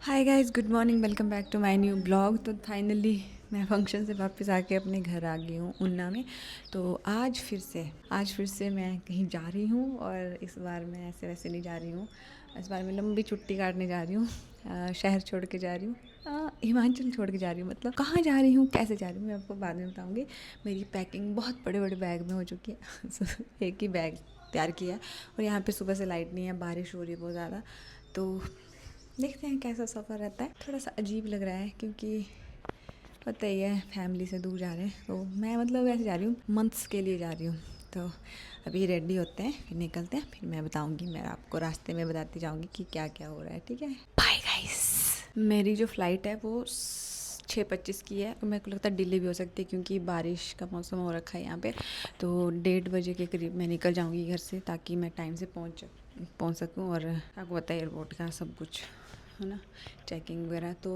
Hi guys, good morning, welcome back to my new blog. तो finally मैं function से वापस आके अपने घर आ गई हूँ ऊना में। तो आज फिर से मैं कहीं जा रही हूँ और इस बार मैं ऐसे वैसे नहीं जा रही हूँ। इस बार मैं लंबी छुट्टी काटने जा रही हूँ। शहर छोड़ के जा रही हूँ। हिमाचल छोड़ के जा रही हूँ। मतलब कहाँ जा रही हूँ, कैसे जा रही हूँ, मैं आपको बाद में बताऊँगी। मेरी पैकिंग बहुत बड़े बड़े बैग में हो चुकी है। एक ही बैग तैयार किया है। और यहाँ पे सुबह से लाइट नहीं है, बारिश हो रही है बहुत ज़्यादा। तो देखते हैं कैसा सफ़र रहता है। थोड़ा सा अजीब लग रहा है क्योंकि पता ही है फैमिली से दूर जा रहे हैं। तो मैं मतलब ऐसे जा रही हूँ, मंथ्स के लिए जा रही हूँ। तो अभी रेडी होते हैं, फिर निकलते हैं, फिर मैं बताऊँगी, मैं आपको रास्ते में बताती जाऊँगी कि क्या क्या हो रहा है। ठीक है, बाय गाइस। मेरी जो फ़्लाइट है वो 6:25 की है और मेरे को लगता है डिले भी हो सकती है क्योंकि बारिश का मौसम हो रखा है यहाँ पे। तो 1:30 बजे के करीब मैं निकल जाऊँगी घर से ताकि मैं टाइम से पहुँच सकूँ। और आपको पता है एयरपोर्ट का सब कुछ है ना, चेकिंग वगैरह। तो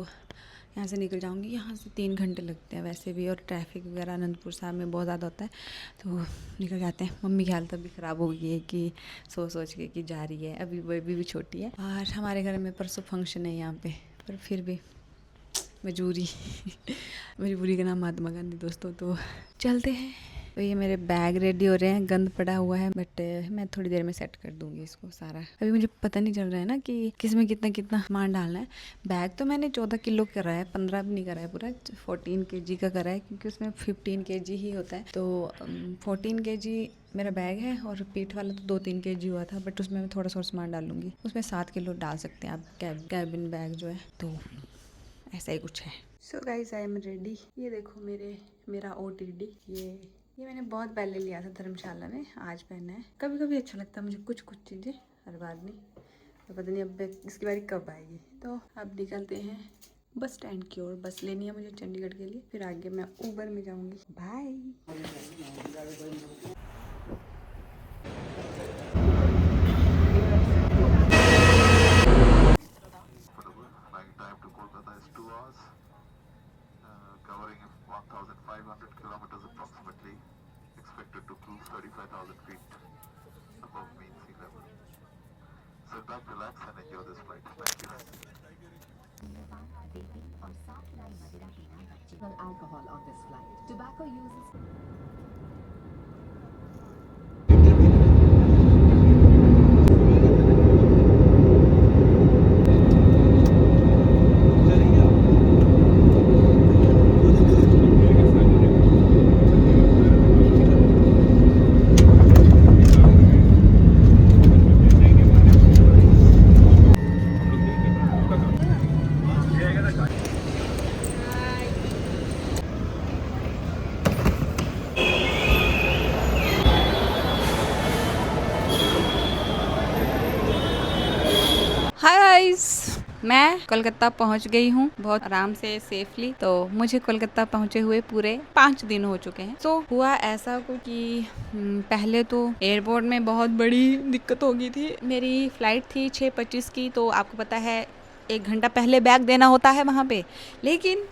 यहाँ से निकल जाऊँगी। यहाँ से 3 घंटे लगते हैं वैसे भी, और ट्रैफिक वगैरह अनंतपुर साहब में बहुत ज़्यादा होता है। तो निकल जाते हैं। मम्मी की हालत अभी ख़राब हो गई है कि सोच के कि जा रही है। अभी बेबी भी छोटी है और हमारे घर में परसों फंक्शन है यहाँ पे, पर फिर भी मजबूरी। मजबूरी का नाम महात्मा गांधी दोस्तों। तो चलते हैं। तो ये मेरे बैग रेडी हो रहे हैं, गंद पड़ा हुआ है बट मैं थोड़ी देर में सेट कर दूंगी इसको सारा। अभी मुझे पता नहीं चल रहा है ना कि किस में कितना कितना सामान डालना है। बैग तो मैंने 14 किलो करा है, 15 भी नहीं करा है, पूरा 14 kg का करा है क्योंकि उसमें 15 kg ही होता है। तो 14 kg मेरा बैग है और पीठ वाला तो 2-3 kg हुआ था, बट उसमें मैं थोड़ा सा और सामान डालूंगी। उसमें 7 किलो डाल सकते हैं आप, कैबिन बैग जो है। तो ऐसा ही कुछ है। So guys, I am ready. ये देखो मेरा OTD। ये मैंने बहुत पहले लिया था धर्मशाला में, आज पहना है। कभी कभी अच्छा लगता है मुझे कुछ चीज़ें, हर बार नहीं। तो पता नहीं अब इसकी बारी कब आएगी। तो अब निकलते हैं बस स्टैंड की ओर। बस लेनी है मुझे चंडीगढ़ के लिए, फिर आगे मैं ऊबर में जाऊंगी। Bye. Flight time to Kolkata is 2 hours, covering 1,500 kilometers approximately, expected to cruise 35,000 feet above mean sea level. Sit back, relax and enjoy this flight. Thank you. Alcohol on this flight. Tobacco use is hi guys, मैं कोलकाता पहुंच गई हूँ बहुत आराम से, safely. तो मुझे कोलकाता पहुंचे हुए पूरे 5 दिन हो चुके हैं। तो हुआ ऐसा कुछ कि पहले तो एयरपोर्ट में बहुत बड़ी दिक्कत हो गई थी। मेरी फ़्लाइट थी 6:25 की, तो आपको पता है 1 घंटा पहले बैग देना होता है वहाँ पे। लेकिन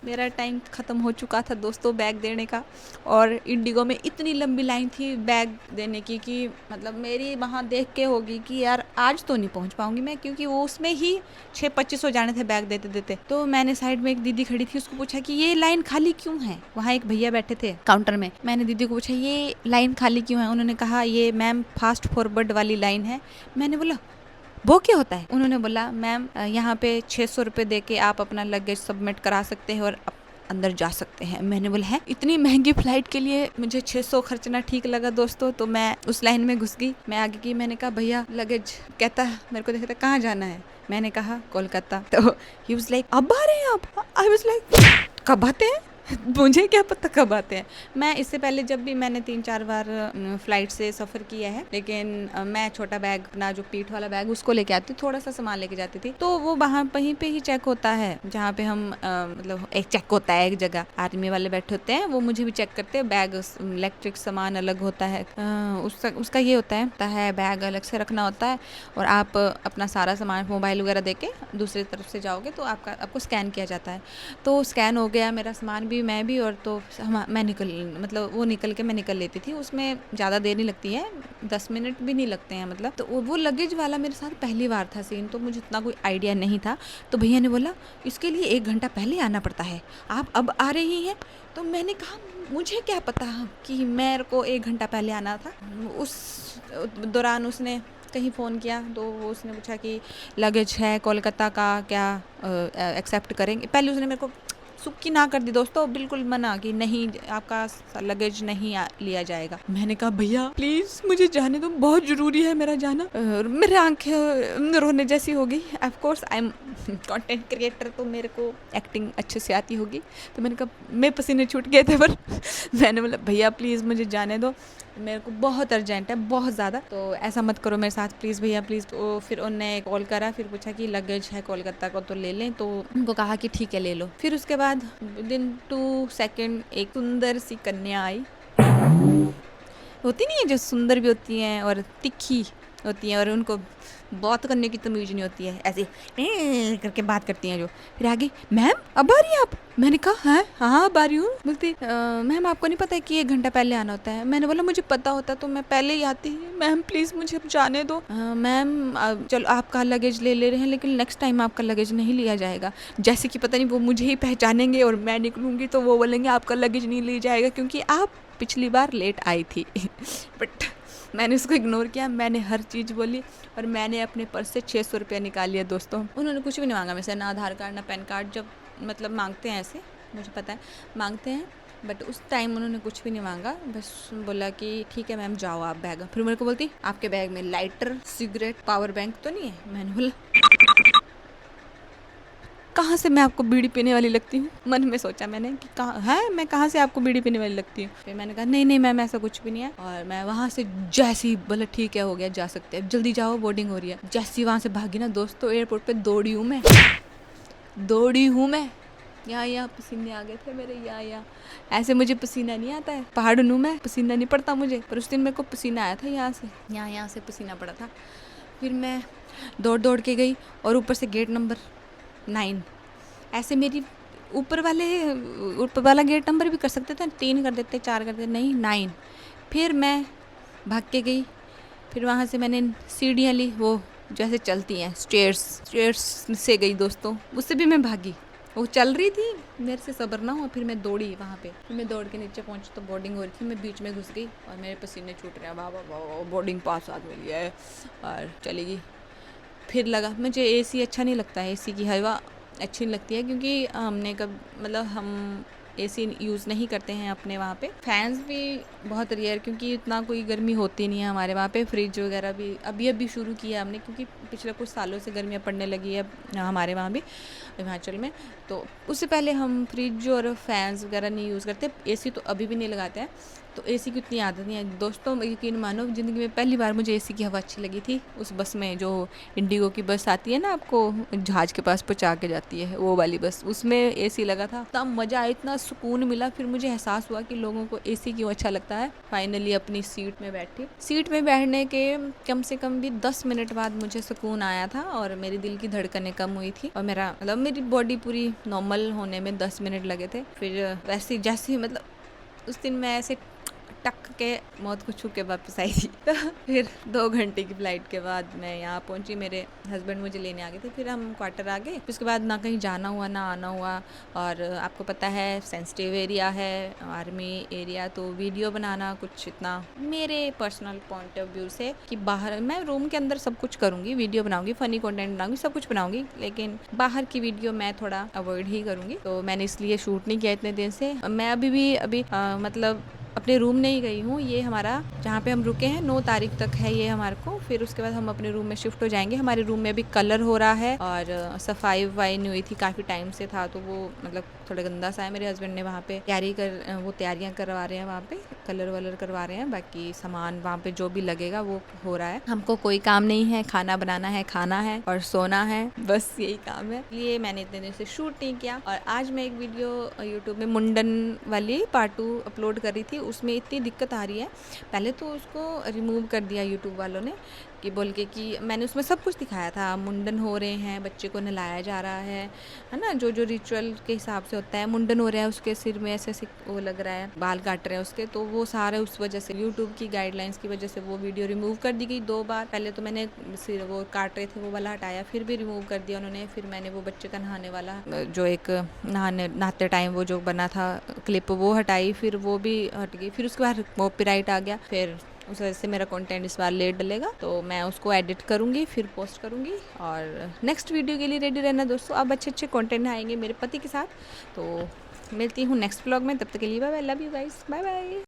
मेरा टाइम ख़त्म हो चुका था दोस्तों बैग देने का। और इंडिगो में इतनी लंबी लाइन थी बैग देने की कि मतलब मेरी वहाँ देख के होगी कि यार आज तो नहीं पहुँच पाऊँगी मैं, क्योंकि वो उसमें ही 6:25 हो जाने थे बैग देते देते। तो मैंने साइड में एक दीदी खड़ी थी, उसको पूछा कि ये लाइन खाली क्यों है। वहाँ एक भैया बैठे थे काउंटर में। मैंने दीदी को पूछा ये लाइन खाली क्यों है। उन्होंने कहा ये मैम फास्ट फॉरवर्ड वाली लाइन है। मैंने बोला वो क्या होता है। उन्होंने बोला मैम यहाँ पे 600 रुपये दे के आप अपना लगेज सबमिट करा सकते हैं और अंदर जा सकते हैं। मैंने बोला है इतनी महंगी फ्लाइट के लिए मुझे 600 खर्चना ठीक लगा दोस्तों। तो मैं उस लाइन में घुस गई। मैं आगे की, मैंने कहा भैया लगेज। कहता मेरे को देखता कहाँ जाना है। मैंने कहा कोलकाता। तो ही वाज लाइक अब आ रहे हैं आप। आई वाज लाइक कब आते हैं मुझे क्या पता कब आते हैं। मैं इससे पहले जब भी मैंने 3-4 बार फ़्लाइट से सफ़र किया है, लेकिन मैं छोटा बैग, अपना जो पीठ वाला बैग उसको लेके आती, थोड़ा सा सामान लेके जाती थी। तो वो वहाँ वहीं पे ही चेक होता है जहाँ पे हम मतलब एक चेक होता है, एक जगह आर्मी वाले बैठे होते हैं, वो मुझे भी चेक करते हैं। बैग इलेक्ट्रिक सामान अलग होता है, उसका ये होता है बैग अलग से रखना होता है। और आप अपना सारा सामान मोबाइल वगैरह दे के दूसरी तरफ से जाओगे तो आपको स्कैन किया जाता है। तो स्कैन हो गया, मेरा सामान भी भी मैं भी, और तो मैं निकल मतलब वो निकल के मैं निकल लेती थी, उसमें ज़्यादा देर नहीं लगती है, 10 मिनट भी नहीं लगते हैं मतलब। तो वो लगेज वाला मेरे साथ पहली बार था सीन, तो मुझे इतना कोई आइडिया नहीं था। तो भैया ने बोला इसके लिए 1 घंटा पहले आना पड़ता है, आप अब आ रही हैं? तो मैंने कहा मुझे क्या पता कि मेरे को 1 घंटा पहले आना था। उस दौरान उसने कहीं फ़ोन किया तो उसने पूछा कि लगेज है कोलकाता का, क्या एक्सेप्ट करेंगे? पहले उसने मेरे को सुक्की ना कर दी दोस्तों, बिल्कुल मना कि नहीं आपका लगेज नहीं लिया जाएगा। मैंने कहा भैया प्लीज़ मुझे जाने दो, बहुत ज़रूरी है मेरा जाना। मेरे आंखें रोने जैसी हो गई। Of course I am content creator, तो मेरे को एक्टिंग अच्छे से आती होगी। तो मैंने कहा मैं पसीने छूट गए थे पर मैंने बोला भैया प्लीज़ मुझे जाने दो, मेरे को बहुत अर्जेंट है, बहुत ज़्यादा, तो ऐसा मत करो मेरे साथ प्लीज़ भैया प्लीज़। तो फिर उन्होंने कॉल करा, फिर पूछा कि लगेज है कोलकाता को तो ले लें, तो उनको कहा कि ठीक है ले लो। फिर उसके बाद विदिन 2 सेकेंड एक सुंदर सी कन्या आई। होती नहीं है जो सुंदर भी होती हैं और तिखी होती हैं, और उनको बात करने की तमीज़ नहीं होती है, ऐसे करके बात करती हैं जो। फिर आगे मैम अब आ रही हैं आप? मैंने कहा है हाँ अब आ रही हूँ। बोलती मैम आपको नहीं पता है कि 1 घंटा पहले आना होता है? मैंने बोला मुझे पता होता तो मैं पहले ही आती। मैम प्लीज़ मुझे अब जाने दो। मैम चलो आपका लगेज ले रहे हैं, लेकिन नेक्स्ट टाइम आपका लगेज नहीं लिया जाएगा। जैसे कि पता नहीं वो मुझे ही पहचानेंगे और मैं निकलूँगी तो वो बोलेंगे आपका लगेज नहीं लिया जाएगा क्योंकि आप पिछली बार लेट आई थी। बट मैंने उसको इग्नोर किया, मैंने हर चीज़ बोली और मैंने अपने पर्स से 600 रुपया निकाल लिया दोस्तों। उन्होंने कुछ भी नहीं मांगा मुझसे, ना आधार कार्ड ना पैन कार्ड। जब मतलब मांगते हैं ऐसे, मुझे पता है मांगते हैं, बट उस टाइम उन्होंने कुछ भी नहीं मांगा, बस बोला कि ठीक है मैम जाओ आप बैग। फिर मेरे को बोलती आपके बैग में लाइटर, सिगरेट, पावर बैंक तो नहीं है? मैंने बोला कहाँ से मैं आपको बीड़ी पीने वाली लगती हूँ? मन में सोचा मैंने कि कहाँ है, मैं कहाँ से आपको बीड़ी पीने वाली लगती हूँ? फिर मैंने कहा नहीं मैम ऐसा कुछ भी नहीं है। और मैं वहाँ से जैसी बोला ठीक है हो गया जा सकते हैं, जल्दी जाओ बोर्डिंग हो रही है। जैसी वहाँ से भागी ना दोस्तों, एयरपोर्ट पे दौड़ी हूँ मैं। यहाँ पसीने आ गए थे मेरे, यहाँ ऐसे मुझे पसीना नहीं आता है, पहाड़ हूँ मैं, पसीना नहीं पड़ता मुझे, पर उस दिन मेरे को पसीना आया था यहाँ से पसीना पड़ा था। फिर मैं दौड़ के गई और ऊपर से गेट नंबर 9, ऐसे मेरी ऊपर वाला गेट नंबर भी कर सकते थे, 3 कर देते, 4 कर देते, नहीं 9। फिर मैं भाग के गई, फिर वहाँ से मैंने सीढ़ियाँ ली, वो जैसे चलती हैं स्टेयर्स से गई दोस्तों, उससे भी मैं भागी। वो चल रही थी, मेरे से सब्र ना हुआ, फिर मैं दौड़ी वहाँ पे। फिर मैं दौड़ के नीचे पहुँची तो बोर्डिंग हो रही थी, मैं बीच में घुस गई और मेरे पसीने छूट रहे हैं, वाह बोर्डिंग पास साथ में लिया है और चली गई। फिर लगा मुझे एसी अच्छा नहीं लगता है, एसी की हवा अच्छी नहीं लगती है क्योंकि हमने कब मतलब हम एसी यूज़ नहीं करते हैं अपने वहाँ पे। फैंस भी बहुत रेयर, क्योंकि इतना कोई गर्मी होती नहीं है हमारे वहाँ पे। फ्रिज वगैरह भी अभी शुरू किया हमने, क्योंकि पिछले कुछ सालों से गर्मियाँ पड़ने लगी है हमारे वहाँ भी हिमाचल में। तो उससे पहले हम फ्रिज और फैंस वगैरह नहीं यूज़ करते, एसी तो अभी भी नहीं लगाते हैं। तो एसी की उतनी आदत नहीं है दोस्तों। यकीन मानो ज़िंदगी में पहली बार मुझे एसी की हवा अच्छी लगी थी उस बस में, जो इंडिगो की बस आती है ना, आपको जहाज़ के पास पहुँचा के जाती है, वो वाली बस, उसमें एसी लगा था। इतना मज़ा आया, इतना सुकून मिला। फिर मुझे एहसास हुआ कि लोगों को एसी क्यों अच्छा लगता है। फाइनली अपनी सीट में बैठी। सीट में बैठने के कम से कम भी 10 मिनट बाद मुझे सुकून आया था और मेरे दिल की धड़कनें कम हुई थी और मेरी बॉडी पूरी नॉर्मल होने में 10 मिनट लगे थे। फिर वैसे जैसे मतलब उस दिन मैं ऐसे टक के मौत को छू के वापस आई थी। तो फिर 2 घंटे की फ़्लाइट के बाद मैं यहाँ पहुँची, मेरे हस्बैंड मुझे लेने आ गए थे। फिर हम क्वार्टर आ गए, उसके बाद ना कहीं जाना हुआ ना आना हुआ। और आपको पता है सेंसिटिव एरिया है, आर्मी एरिया, तो वीडियो बनाना कुछ इतना मेरे पर्सनल पॉइंट ऑफ व्यू से कि बाहर मैं रूम के अंदर सब कुछ करूँगी, वीडियो बनाऊँगी, फ़नी कंटेंट बनाऊँगी, सब कुछ बनाऊँगी, लेकिन बाहर की वीडियो मैं थोड़ा अवॉइड ही करूँगी। तो मैंने इसलिए शूट नहीं किया इतने दिन से। मैं अभी मतलब अपने रूम नहीं गई हूँ। ये हमारा जहाँ पे हम रुके हैं 9 तारीख तक है ये हमारे को। फिर उसके बाद हम अपने रूम में शिफ्ट हो जाएंगे। हमारे रूम में भी कलर हो रहा है और सफाई वफाई नहीं हुई थी, काफ़ी टाइम से था, तो वो मतलब थोड़ा गंदा सा है। मेरे हस्बैंड ने वहाँ पे तैयारियाँ करवा रहे हैं, वहाँ पे कलर वलर करवा रहे हैं। बाकी सामान वहाँ पे जो भी लगेगा वो हो रहा है। हमको कोई काम नहीं है, खाना बनाना है, खाना है और सोना है, बस यही काम है। ये मैंने इतने दिन से शूट नहीं किया। और आज मैं एक वीडियो यूट्यूब में मुंडन वाली पार्ट 2 अपलोड कर रही थी, उसमें इतनी दिक्कत आ रही है। पहले तो उसको रिमूव कर दिया यूट्यूब वालों ने कि बोल के कि मैंने उसमें सब कुछ दिखाया था, मुंडन हो रहे हैं, बच्चे को नहलाया जा रहा है ना, जो जो रिचुअल के हिसाब से होता है, मुंडन हो रहा है, उसके सिर में ऐसे ऐसे वो लग रहा है, बाल काट रहे हैं उसके, तो वो सारे उस वजह से यूट्यूब की गाइडलाइंस की वजह से वो वीडियो रिमूव कर दी गई 2 बार। पहले तो मैंने सिर वो काट रहे थे वो वाला हटाया, फिर भी रिमूव कर दिया उन्होंने, फिर मैंने वो बच्चे का नहाने वाला जो एक नहाते टाइम वो जो बना था क्लिप वो हटाई, फिर वो भी हट गई, फिर उसके बाद कॉपीराइट आ गया, फिर उस वजह से मेरा कंटेंट इस बार लेट डलेगा, तो मैं उसको एडिट करूँगी फिर पोस्ट करूँगी। और नेक्स्ट वीडियो के लिए रेडी रहना दोस्तों, अब अच्छे अच्छे कंटेंट आएंगे मेरे पति के साथ। तो मिलती हूँ नेक्स्ट व्लॉग में, तब तक के लिए bye bye, love you guys, bye bye.